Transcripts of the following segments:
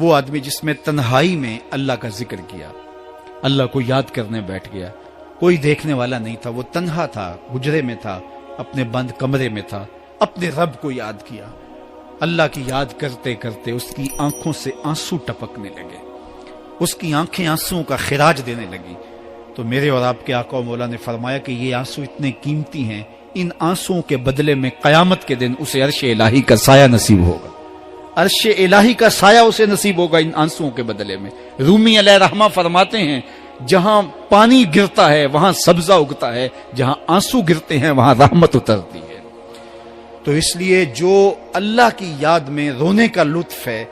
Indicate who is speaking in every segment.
Speaker 1: وہ آدمی جس میں تنہائی میں اللہ کا ذکر کیا، اللہ کو یاد کرنے بیٹھ گیا، کوئی دیکھنے والا نہیں تھا، وہ تنہا تھا، حجرے میں تھا، اپنے بند کمرے میں تھا، اپنے رب کو یاد کیا۔ اللہ کی یاد کرتے کرتے اس کی آنکھوں سے آنسو ٹپکنے لگے، اس کی آنکھیں آنسوؤں کا خراج دینے لگی۔ تو میرے اور آپ کے آقا و مولا نے فرمایا کہ یہ آنسو اتنے قیمتی ہیں، ان آنسوؤں کے بدلے میں قیامت کے دن اسے عرش الہی کا سایہ نصیب ہوگا، عرش الہی کا سایہ اسے نصیب ہوگا ان آنسوؤں کے بدلے میں۔ رومی علیہ رحمہ فرماتے ہیں جہاں پانی گرتا ہے وہاں سبزہ اگتا ہے، جہاں آنسو گرتے ہیں وہاں رحمت اترتی ہے۔ تو اس لیے جو اللہ کی یاد میں رونے کا لطف ہے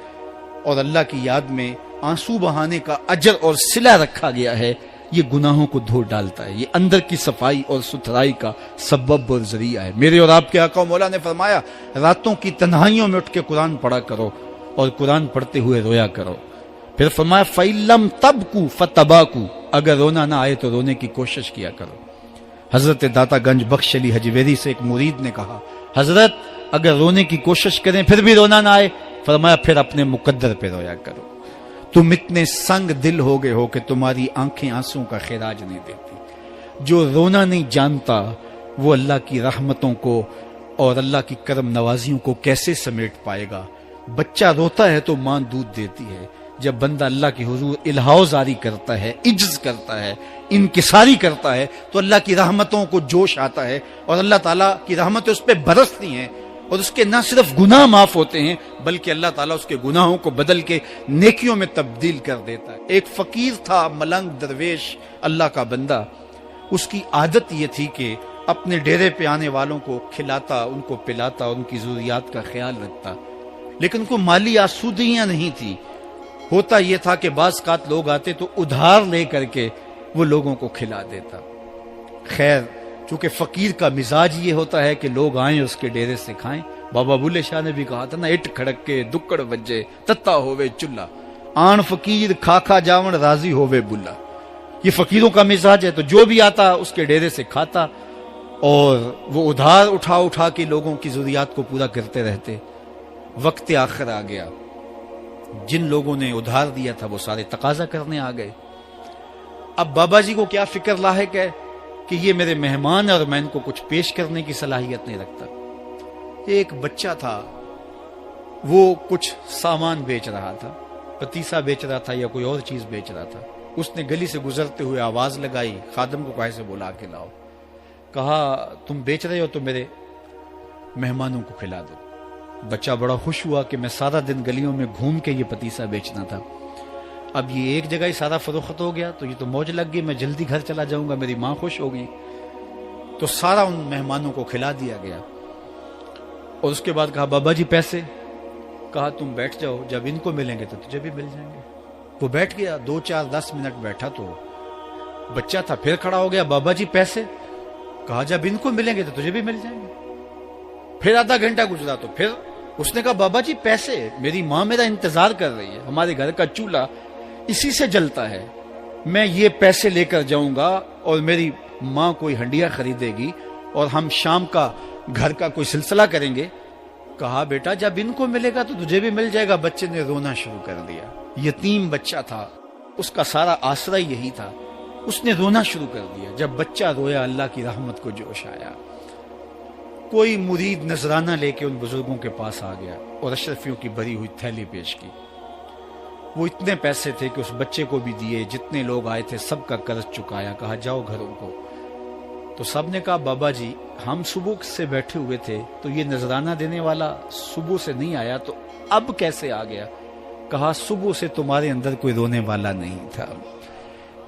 Speaker 1: اور اللہ کی یاد میں آنسو بہانے کا اجر اور صلہ رکھا گیا ہے، یہ گناہوں کو دھو ڈالتا ہے، یہ اندر کی صفائی اور ستھرائی کا سبب اور ذریعہ ہے۔ میرے اور آپ کے آقا و مولا نے فرمایا راتوں کی تنہائیوں میں اٹھ کے قرآن پڑھا کرو اور قرآن پڑھتے ہوئے رویا کرو۔ پھر فرمایا فَإِلَّمْ تَبْكُوا فَتَبَاكُوا، اگر رونا نہ آئے تو رونے کی کوشش کیا کرو۔ حضرت داتا گنج بخش علی حجویری سے ایک مرید نے کہا حضرت اگر رونے کی کوشش کریں پھر بھی رونا نہ آئے، فرمایا پھر اپنے مقدر پہ رویا کرو۔ تم اتنے سنگ دل ہو گئے ہو کہ تمہاری آنکھیں آنسوں کا خراج نہیں دیتی۔ جو رونا نہیں جانتا وہ اللہ کی رحمتوں کو اور اللہ کی کرم نوازیوں کو کیسے سمیٹ پائے گا؟ بچہ روتا ہے تو ماں دودھ دیتی ہے، جب بندہ اللہ کی حضور الہاؤ زاری کرتا ہے، عجز کرتا ہے، انکساری کرتا ہے تو اللہ کی رحمتوں کو جوش آتا ہے اور اللہ تعالیٰ کی رحمتیں اس پہ برستی ہیں، اور اس کے نہ صرف گناہ معاف ہوتے ہیں بلکہ اللہ تعالیٰ اس کے گناہوں کو بدل کے نیکیوں میں تبدیل کر دیتا ہے۔ ایک فقیر تھا، ملنگ درویش، اللہ کا بندہ، اس کی عادت یہ تھی کہ اپنے ڈیرے پہ آنے والوں کو کھلاتا، ان کو پلاتا، ان کی ضروریات کا خیال رکھتا، لیکن کوئی مالی آسودگیاں نہیں تھی۔ ہوتا یہ تھا کہ بعض اوقات لوگ آتے تو ادھار لے کر کے وہ لوگوں کو کھلا دیتا۔ خیر چونکہ فقیر کا مزاج یہ ہوتا ہے کہ لوگ آئیں اس کے ڈیرے سے کھائیں، بابا بلے شاہ نے بھی کہا تھا نا، اٹ کھڑک کے دکڑ بجے تتا ہووے چلا، آن فقیر کھا کھا جاون راضی ہووے بلا۔ یہ فقیروں کا مزاج ہے، تو جو بھی آتا اس کے ڈیرے سے کھاتا اور وہ ادھار اٹھا اٹھا کے لوگوں کی ضروریات کو پورا کرتے رہتے۔ وقت آخر آ گیا، جن لوگوں نے ادھار دیا تھا وہ سارے تقاضا کرنے آ گئے۔ اب بابا جی کو کیا فکر لاحق ہے کہ یہ میرے مہمان ہیں اور میں ان کو کچھ پیش کرنے کی صلاحیت نہیں رکھتا۔ ایک بچہ تھا، وہ کچھ سامان بیچ رہا تھا، پتیسا بیچ رہا تھا یا کوئی اور چیز بیچ رہا تھا۔ اس نے گلی سے گزرتے ہوئے آواز لگائی، خادم کو کہا سے بلا کے لاؤ، کہا تم بیچ رہے ہو تو میرے مہمانوں کو کھلا دو۔ بچہ بڑا خوش ہوا کہ میں سارا دن گلیوں میں گھوم کے یہ پتیسا بیچنا تھا، اب یہ ایک جگہ ہی سارا فروخت ہو گیا تو یہ تو موج لگ گئی، میں جلدی گھر چلا جاؤں گا، میری ماں خوش ہوگی۔ تو سارا ان مہمانوں کو کھلا دیا گیا اور اس کے بعد کہا بابا جی پیسے؟ کہا تم بیٹھ جاؤ، جب ان کو ملیں گے تو تجھے بھی مل جائیں گے۔ وہ بیٹھ گیا، 2 4 10 منٹ بیٹھا تو بچہ تھا، پھر کھڑا ہو گیا، بابا جی پیسے؟ کہا جب ان کو ملیں گے تو تجھے بھی مل جائیں گے۔ پھر آدھا گھنٹہ گزرا تو پھر اس نے کہا بابا جی پیسے؟ میری ماں میرا انتظار کر رہی ہے، ہمارے گھر کا چولہا اسی سے جلتا ہے، میں یہ پیسے لے کر جاؤں گا اور میری ماں کوئی ہنڈیا خریدے گی اور ہم شام کا گھر کا کوئی سلسلہ کریں گے۔ کہا بیٹا جب ان کو ملے گا تو تجھے بھی مل جائے گا۔ بچے نے رونا شروع کر دیا، یتیم بچہ تھا، اس کا سارا آسرا یہی تھا، اس نے رونا شروع کر دیا۔ جب بچہ رویا اللہ کی رحمت کو جوش آیا۔ کوئی مرید نذرانہ لے کے ان بزرگوں کے پاس آ گیا اور اشرفیوں کی بھری ہوئی تھیلی پیش کی۔ وہ اتنے پیسے تھے کہ اس بچے کو بھی دیے، جتنے لوگ آئے تھے سب کا قرض چکایا، کہا جاؤ گھروں کو۔ تو سب نے کہا بابا جی ہم صبح سے بیٹھے ہوئے تھے تو یہ نذرانہ دینے والا صبح سے نہیں آیا تو اب کیسے آ گیا؟ کہا صبح سے تمہارے اندر کوئی رونے والا نہیں تھا،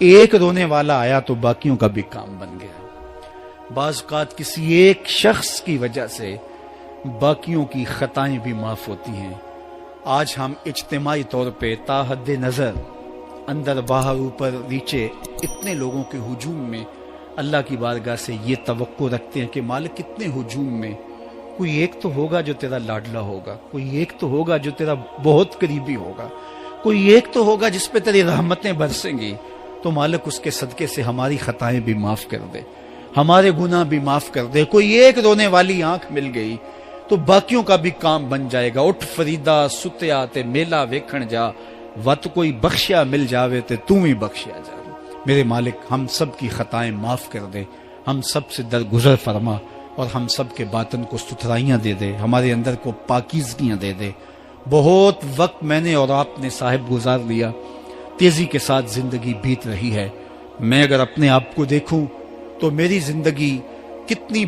Speaker 1: ایک رونے والا آیا تو باقیوں کا بھی کام بن گیا۔ بعض اوقات کسی ایک شخص کی وجہ سے باقیوں کی خطائیں بھی معاف ہوتی ہیں۔ آج ہم اجتماعی طور پہ تا حد نظر اندر باہر اوپر نیچے اتنے لوگوں کے ہجوم میں اللہ کی بارگاہ سے یہ توقع رکھتے ہیں کہ مالک کتنے ہجوم میں کوئی ایک تو ہوگا جو تیرا لاڈلا ہوگا، کوئی ایک تو ہوگا جو تیرا بہت قریبی ہوگا، کوئی ایک تو ہوگا جس پہ تیری رحمتیں برسیں گی۔ تو مالک اس کے صدقے سے ہماری خطائیں بھی معاف کر دے، ہمارے گناہ بھی معاف کر دے۔ کوئی ایک رونے والی آنکھ مل گئی تو باقیوں کا بھی کام بن جائے گا۔ اٹھ فریدا ستیا تے میلہ ویکھن جا، وت کوئی بخشیا مل جاوے تے تم ہی بخشیا جا۔ میرے مالک ہم سب کی خطائیں معاف کر دے، ہم سب سے درگزر فرما اور ہم سب کے باطن کو ستھرائیاں دے دے، ہمارے اندر کو پاکیزگیاں دے دے۔ بہت وقت میں نے اور آپ نے صاحب گزار لیا، تیزی کے ساتھ زندگی بیت رہی ہے۔ میں اگر اپنے آپ کو دیکھوں تو میری زندگی کتنی